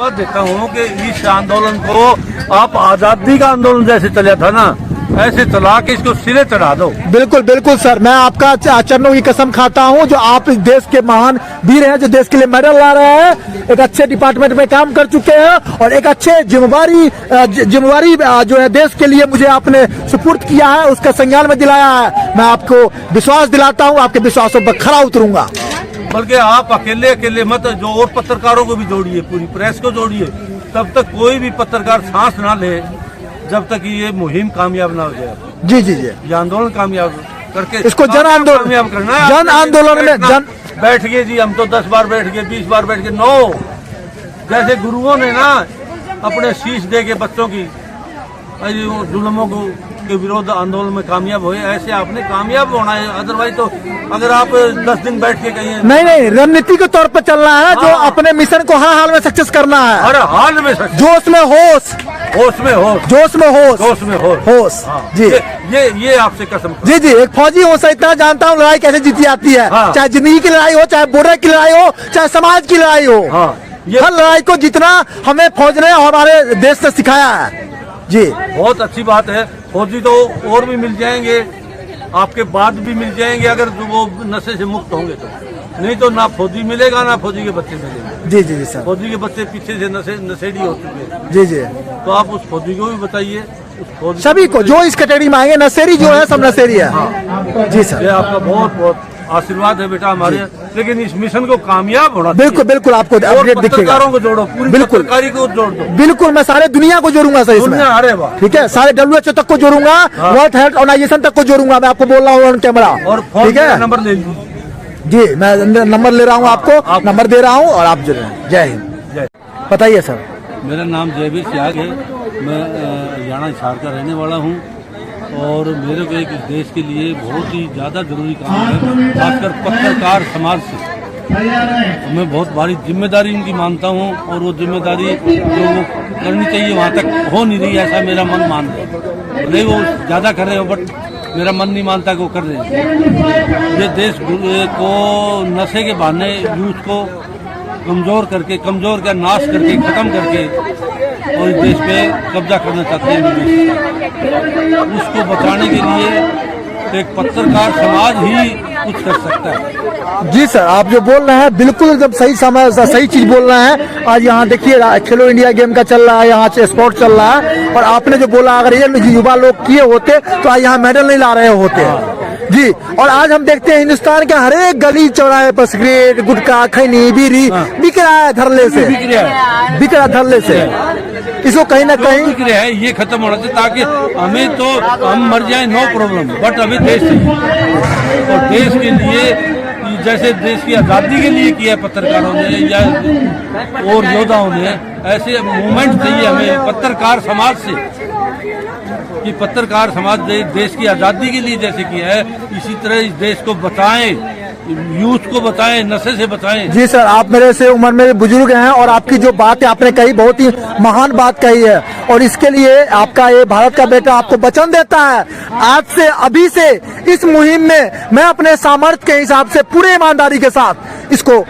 बात देता हूँ कि इस आंदोलन को आप आजादी का आंदोलन जैसे चला था ना, ऐसे चला के इसको सिरे चढ़ा दो। बिल्कुल बिल्कुल सर, मैं आपका चरणों की कसम खाता हूं, जो आप इस देश के महान वीर हैं, जो देश के लिए मेडल ला रहे हैं, एक अच्छे डिपार्टमेंट में काम कर चुके हैं और एक अच्छे जिम्मेवारी जो है देश के लिए मुझे आपने सुपुर्द किया है, उसका संज्ञान में दिलाया है। मैं आपको विश्वास दिलाता हूँ, आपके विश्वासों पर खरा उतरूंगा। बल्कि आप अकेले मत, जो और पत्रकारों को भी जोड़िए, पूरी प्रेस को जोड़िए, तब तक कोई भी पत्रकार सांस ना ले जब तक ये मुहिम कामयाब ना हो जाए। जी जी जी, ये आंदोलन कामयाब करके इसको जन आंदोलन कामयाब करना है। जन आंदोलन में बैठ गए जी, हम तो 10 बार बैठ गए, 20 बार बैठ गए, 9 जैसे गुरुओं ने ना अपने शीश दे के बच्चों की जुल्मों को के विरोध आंदोलन में कामयाब हुए, ऐसे आपने कामयाब होना है। अदरवाइज तो अगर आप 10 दिन बैठ के कहीं नहीं रणनीति के तौर पर चलना है। जो अपने मिशन को हर हाल में सक्सेस करना है, हर हाल में जोश में होश, होश में होश, जोश में होश, जोश में होश। जी ये आपसे कसम। जी जी, एक फौजी हो इतना जानता हूँ लड़ाई कैसे जीती जाती है। चाहे जिंदगी की लड़ाई हो, चाहे बॉर्डर की लड़ाई हो, चाहे समाज की लड़ाई हो, हर लड़ाई को जितना हमें फौज ने हमारे देश ने सिखाया है। जी बहुत अच्छी बात है। फौजी तो और भी मिल जाएंगे, आपके बाद भी मिल जाएंगे, अगर वो नशे से मुक्त होंगे तो। नहीं तो ना फौजी मिलेगा ना फौजी के बच्चे मिलेंगे। जी जी जी सर, फौजी के बच्चे पीछे से नशेड़ी हो चुके हैं। जी जी, तो आप उस फौजी को भी बताइए, सभी को जो इस कैटेगरी में आएंगे, नशेड़ी जो है सब नशेड़ी है। जी सर, ये आपका बहुत बहुत आशीर्वाद है बेटा हमारे, लेकिन इस मिशन को कामयाब होना। बिल्कुल बिल्कुल, आपको अपडेट दिखेगा। पत्रकारों को जोड़ो, पूरी पत्रकारी को जोड़ दो। बिल्कुल, मैं सारे दुनिया को जोड़ूंगा सर इसमें। अरे वाह, ठीक है, सारे WHO तक को जोड़ूंगा, वर्ल्ड हेल्थ ऑर्गेनाइजेशन तक को जोड़ूंगा। मैं आपको बोल रहा हूँ ऑन कैमरा। और ठीक है, नंबर ले लीजिए। जी, मैं नंबर ले रहा हूँ, आपको नंबर दे रहा हूँ और आप जुड़े। जय हिंद। जय। बताइए सर। मेरा नाम जयवीर सियाग है, मैं हरियाणा हिसार का रहने वाला हूँ और मेरे को एक देश के लिए बहुत ही ज़्यादा जरूरी काम है, खासकर पत्रकार समाज से मैं बहुत बड़ी जिम्मेदारी इनकी मानता हूँ और वो जिम्मेदारी जो वो करनी चाहिए वहाँ तक हो नहीं रही, ऐसा मेरा मन मानता है। भले वो ज़्यादा कर रहे हो, बट मेरा मन नहीं मानता कि वो कर रहे हैं। ये देश को नशे के बहाने यूथ को कमज़ोर का नाश करके, ख़त्म करके और इस देश पे कब्जा करना चाहते हैं। उसको बचाने के लिए एक पत्रकार समाज ही कुछ कर सकता है। जी सर, आप जो बोल रहे हैं बिल्कुल एकदम सही समय, सही चीज बोल रहे हैं। आज यहाँ देखिए खेलो इंडिया गेम का चल रहा है, यहाँ स्पोर्ट चल रहा है, और आपने जो बोला अगर ये युवा लोग किए होते तो आज यहाँ मेडल नहीं ला रहे होते। जी, और आज हम देखते हैं हिंदुस्तान के हर एक गली चौराहे पर सिगरेट, गुटखा, खैनी, बीड़ी बिक रहा है धरले से, बिक रहा है धरले से। इसको कहीं ना कहीं बिक रहा है, ये खत्म होना चाहिए, ताकि हमें तो हम मर जाए नो प्रॉब्लम, बट अभी देश चाहिए। और देश के लिए जैसे देश की आज़ादी के लिए किया पत्रकारों ने या और योद्धाओं ने, ऐसे मूवमेंट चाहिए हमें पत्रकार समाज से कि पत्रकार समाज देश की आज़ादी के लिए जैसे किया है, इसी तरह इस देश को बचाएं, यूथ को बचाएं, नशे से बचाएं। जी सर, आप मेरे से उम्र में बुजुर्ग हैं और आपकी जो बात है आपने कही बहुत ही महान बात कही है, और इसके लिए आपका ये भारत का बेटा आपको वचन देता है आज से, अभी से इस मुहिम में मैं अपने सामर्थ्य के हिसाब से पूरे ईमानदारी के साथ इसको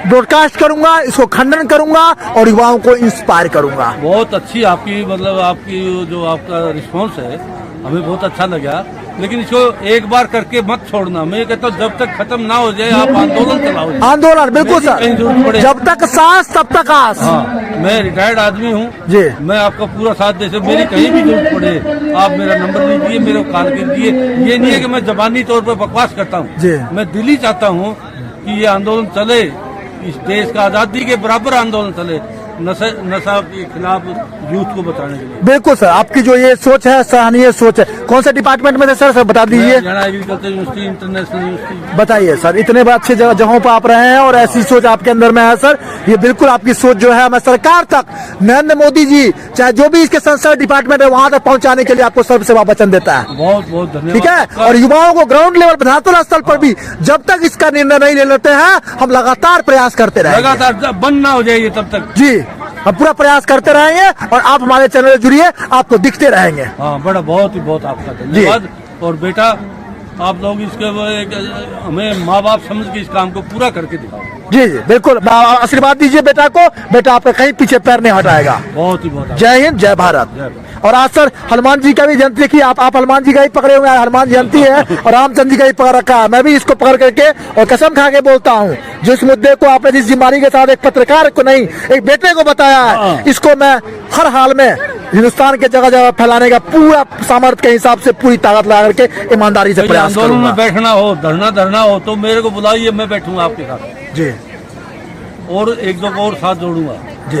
ब्रॉडकास्ट करूंगा, इसको खंडन करूंगा और युवाओं को इंस्पायर करूंगा। बहुत अच्छी आपकी मतलब आपकी जो आपका रिस्पॉन्स है हमें बहुत अच्छा लगा, लेकिन इसको एक बार करके मत छोड़ना। मैं कहता हूँ जब तक खत्म ना हो जाए आप आंदोलन चलाओ। आंदोलन बिल्कुल सर, जब तक सांस तब तक आस। मैं रिटायर्ड आदमी हूँ जी, मैं आपका पूरा साथ दे सकूं। मेरी कहीं भी जरूरत पड़े आप मेरा नंबर लीजिए, मेरे को कॉल कीजिए। ये नहीं है कि मैं जबानी तौर पर बकवास करता हूँ, मैं दिली चाहता हूँ कि ये आंदोलन चले, इस देश का आज़ादी के बराबर आंदोलन चले, नशा के खिलाफ यूथ को बचाने के लिए। बिल्कुल सर, आपकी जो ये सोच है सराहनीय सोच है। कौन से डिपार्टमेंट में थे सर बता दीजिए। Agriculture university, international university. बताइए सर, इतने अच्छे जगहों पर आप रहे हैं और ऐसी सोच आपके अंदर में है सर। ये बिल्कुल आपकी सोच जो है मैं सरकार तक, नरेंद्र मोदी जी चाहे जो भी इसके संसद डिपार्टमेंट है वहां तक पहुंचाने के लिए आपको सर्वसेवा वचन देता है। बहुत बहुत धन्यवाद। ठीक है, और युवाओं को ग्राउंड लेवल धरातल स्तर पर भी जब तक इसका निर्णय नहीं ले लेते हैं हम लगातार प्रयास करते रहेंगे, लगातार बंद ना हो जाइए तब तक। जी, हम पूरा प्रयास करते रहेंगे और आप हमारे चैनल से जुड़िए, आपको दिखते रहेंगे। हाँ, बड़ा बहुत ही बहुत आपका धन्यवाद। और बेटा आप लोग इसके हमें माँ बाप समझ के इस काम को पूरा करके दिखाओ। जी जी बिल्कुल, आशीर्वाद दीजिए बेटा को, बेटा आपका कहीं पीछे पैर नहीं हटाएगा। बहुत ही बहुत। जय हिंद, जय भारत। जय भारत। और आज सर हनुमान जी का भी जयंती, देखिए आप हनुमान जी का ही पकड़े हुए हैं, हनुमान जयंती है और रामचंद्र जी का ही पकड़ रखा है। मैं भी इसको पकड़ करके और कसम खा के बोलता हूँ, जिस मुद्दे को आपने जिस जिम्मेदारी के साथ एक पत्रकार को नहीं, एक बेटे को बताया है, इसको मैं हर हाल में हिंदुस्तान के जगह जगह फैलाने का पूरा सामर्थ्य के हिसाब से पूरी ताकत लगा करके ईमानदारी से प्रयास आंदोलन करूंगा। में बैठना हो, धरना हो तो मेरे को बुलाइए, मैं बैठूंगा आपके साथ जी और एक दो को और साथ जोड़ूंगा। जी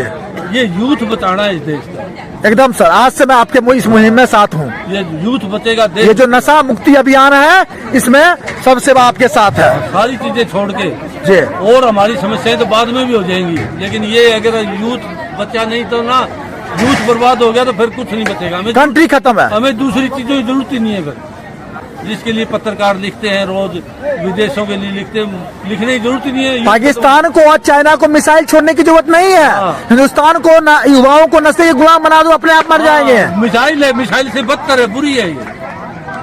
ये यूथ बचाना है इस देश का। एकदम सर, आज से मैं आपके इस मुहिम में साथ हूँ। ये यूथ बचेगा देश। ये जो नशा मुक्ति अभियान है, इसमें सब सेवा आपके साथ है। सारी चीजें छोड़ के जी और हमारी समस्याएं तो बाद में भी हो जाएंगी, लेकिन ये अगर यूथ बचा नहीं तो ना, यूथ बर्बाद हो गया तो फिर कुछ नहीं बचेगा। कंट्री खत्म है। हमें दूसरी चीजों की जरूरत ही नहीं है फिर, जिसके लिए पत्रकार लिखते हैं रोज, विदेशों के लिए लिखने की जरूरत ही नहीं है। पाकिस्तान को और चाइना को मिसाइल छोड़ने की जरूरत नहीं है। हिंदुस्तान को युवाओं को नशे के गुलाम बना दो, अपने आप मर जाएंगे। मिसाइल है, मिसाइल से बदतर है, बुरी है ये।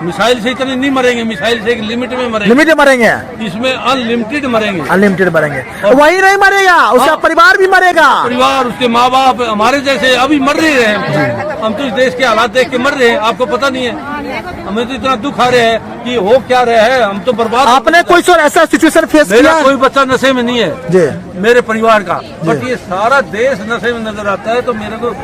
मिसाइल से इतने नहीं मरेंगे, मिसाइल से एक लिमिट में मरेंगे। लिमिट में मरेंगे, इसमें अनलिमिटेड मरेंगे। अनलिमिटेड मरेंगे। वही नहीं मरेगा, उसका परिवार भी मरेगा। परिवार, उसके माँ बाप, हमारे जैसे अभी मर रहे हैं। हम तो इस देश के हालात देख के मर रहे हैं, आपको पता नहीं है। हमें तो इतना दुख आ रहा है कि हो क्या रहा है, हम तो बर्बाद। आपने कोई सर ऐसा सिचुएशन फेस किया? मेरा कोई बच्चा नशे में नहीं है जी, मेरे परिवार का, बट ये सारा देश नशे में नजर आता है, तो मेरे को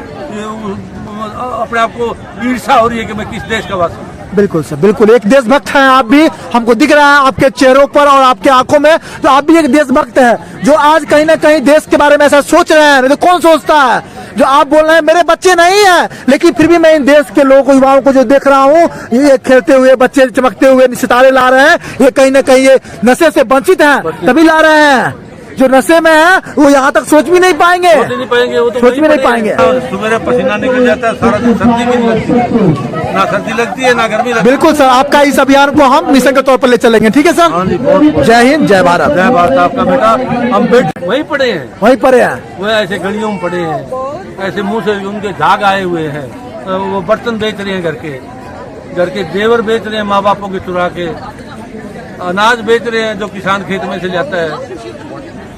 अपने आप को ईर्ष्या हो रही है कि मैं किस देश का वासी हूँ। बिल्कुल सर, बिल्कुल एक देशभक्त हैं आप भी, हमको दिख रहा है आपके चेहरों पर और आपके आंखों में, तो आप भी एक देशभक्त हैं जो आज कहीं ना कहीं देश के बारे में ऐसा सोच रहे हैं। नहीं तो कौन सोचता है? जो आप बोल रहे हैं मेरे बच्चे नहीं है, लेकिन फिर भी मैं इन देश के लोगों, युवाओं को जो देख रहा हूँ, ये खेलते हुए बच्चे चमकते हुए सितारे ला रहे हैं, ये कहीं ना कहीं ये नशे से वंचित हैं तभी ला रहे हैं। जो नशे में है वो यहाँ तक सोच भी नहीं पाएंगे, वो तो सोच भी नहीं पाएंगे। सुबह पसीना निकल जाता है, सारा दिन सर्दी भी नहीं लगती, ना सर्दी लगती है ना गर्मी लगती है। बिल्कुल सर, आपका इस अभियान को हम मिशन के तौर पर ले चलेंगे, ठीक है सर? हाँ जी, बहुत। जय हिंद, जय भारत। जय भारत। आपका बेटा, हम बेटे वहीं पड़े हैं, वहीं पर हैं, वो ऐसे गलियों में पड़े हैं, ऐसे मुंह से उनके झाग आए हुए हैं। वो बर्तन बेच रहे हैं, घर के जेवर बेच रहे हैं, माँ बापों के चुरा के अनाज बेच रहे हैं जो किसान खेत में से जाता है,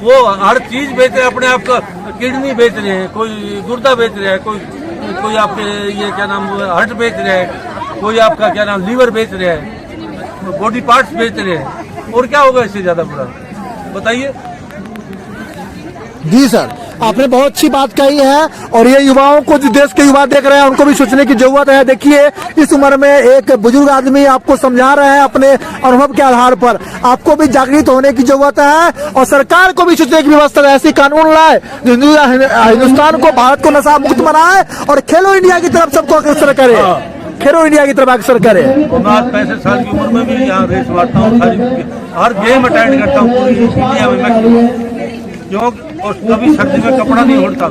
वो हर चीज बेच रहे हैं। अपने आप का किडनी बेच रहे हैं, कोई गुर्दा बेच रहा है, कोई आपके ये क्या नाम हार्ट बेच रहा है, कोई आपका क्या नाम लीवर बेच रहा है, बॉडी पार्ट्स बेच रहे हैं। और क्या होगा इससे ज्यादा बुरा, बताइए। जी सर, आपने बहुत अच्छी बात कही है और ये युवाओं को, जो देश के युवा देख रहे हैं, उनको भी सोचने की जरूरत है। देखिए इस उम्र में एक बुजुर्ग आदमी आपको समझा रहे हैं अपने अनुभव के आधार पर, आपको भी जागृत होने की जरूरत है और सरकार को भी सोचने की व्यवस्था ऐसी कानून लाए जो हिंदुस्तान को, भारत को नशा मुक्त बनाए और खेलो इंडिया की तरफ सबको अग्रसर करे, खेलो इंडिया की तरफ अग्रसर करे। मैं आज 65 साल की उम्र में भी यहाँ रेस मारता हूँ, हर गेम अटेंड करता हूँ पूरी इंडिया में मैं, क्यों? और कभी सर्दी में कपड़ा नहीं ओढ़ता।